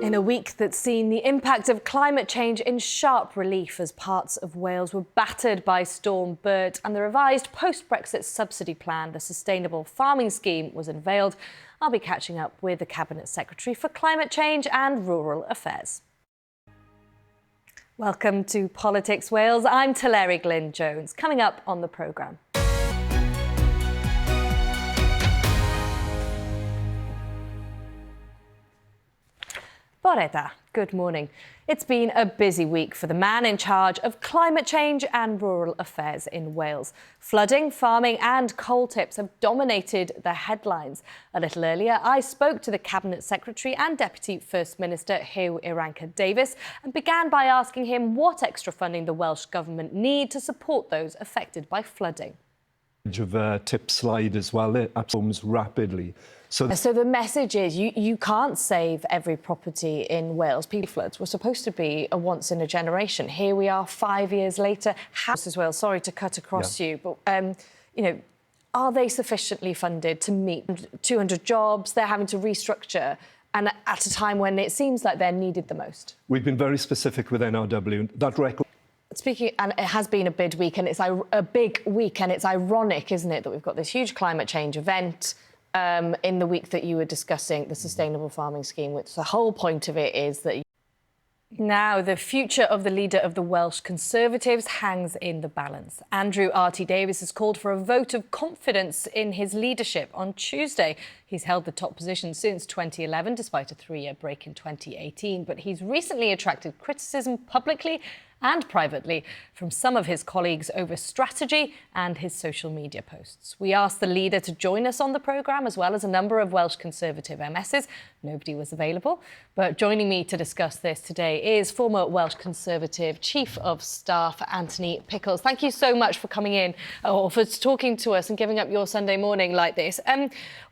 In a week that's seen the impact of climate change in sharp relief as parts of Wales were battered by Storm Bert and the revised post-Brexit subsidy plan, the Sustainable Farming Scheme, was unveiled, I'll be catching up with the Cabinet Secretary for Climate Change and Rural Affairs. Welcome to Politics Wales. I'm Teleri Glyn Jones. Coming up on the programme. Sporadic, good morning. It's been a busy week for the man in charge of climate change and rural affairs in Wales. Flooding, farming and coal tips have dominated the headlines. A little earlier, I spoke to the Cabinet Secretary and Deputy First Minister 01Dec2024 and began by asking him what extra funding the Welsh Government need to support those affected by flooding. Of tip slide as well, it absorbs rapidly. So the message is you can't save every property in Wales. Floods were supposed to be a once in a generation. Here we are 5 years later. House as well. Sorry to cut across you, but are they sufficiently funded to meet 200 jobs? They're having to restructure, and at a time when it seems like they're needed the most. We've been very specific with NRW. That record. Speaking, and it has been a big week, and it's a big week, and it's ironic, isn't it, that we've got this huge climate change event in the week that you were discussing the Sustainable Farming Scheme, which the whole point of it is that... Now, the future of the leader of the Welsh Conservatives hangs in the balance. Andrew R.T. Davies has called for a vote of confidence in his leadership on Tuesday. He's held the top position since 2011, despite a 3-year break in 2018. But he's recently attracted criticism publicly and privately from some of his colleagues over strategy and his social media posts. We asked the leader to join us on the programme, as well as a number of Welsh Conservative MSs. Nobody was available. But joining me to discuss this today is former Welsh Conservative Chief of Staff, Anthony Pickles. Thank you so much for coming in, or for talking to us and giving up your Sunday morning like this.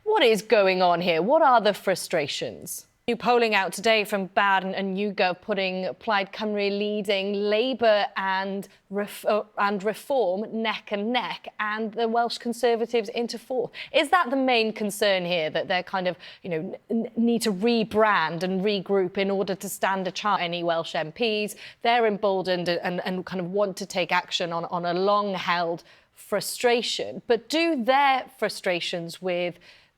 What is going on here? What are the frustrations? New polling out today from Barn and YouGov putting Plaid Cymru leading Labour and Reform neck and neck, and the Welsh Conservatives into fourth. Is that the main concern here, that they're kind of, need to rebrand and regroup in order to stand a chance? Any Welsh MPs, they're emboldened and kind of want to take action on a long-held frustration. But do their frustrations with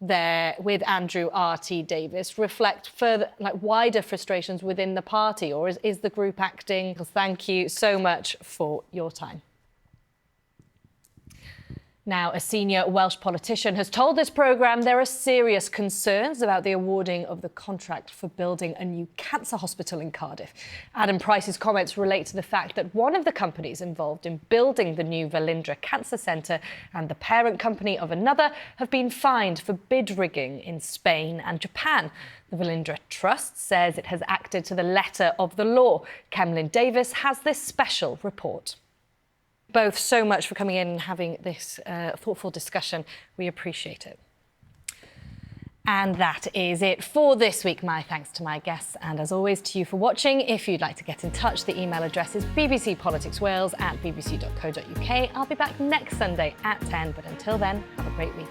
Andrew R.T. Davies reflect further, wider frustrations within the party, or is the group acting? Thank you so much for your time. Now, a senior Welsh politician has told this programme there are serious concerns about the awarding of the contract for building a new cancer hospital in Cardiff. Adam Price's comments relate to the fact that one of the companies involved in building the new Velindre Cancer Centre and the parent company of another have been fined for bid rigging in Spain and Japan. The Velindre Trust says it has acted to the letter of the law. Cemlyn Davies has this special report. Both so much for coming in and having this thoughtful discussion. We appreciate it. And that is it for this week. My thanks to my guests, and as always to you for watching. If you'd like to get in touch, the email address is bbcpoliticswales@bbc.co.uk. I'll be back next Sunday at 10, but until then, have a great week.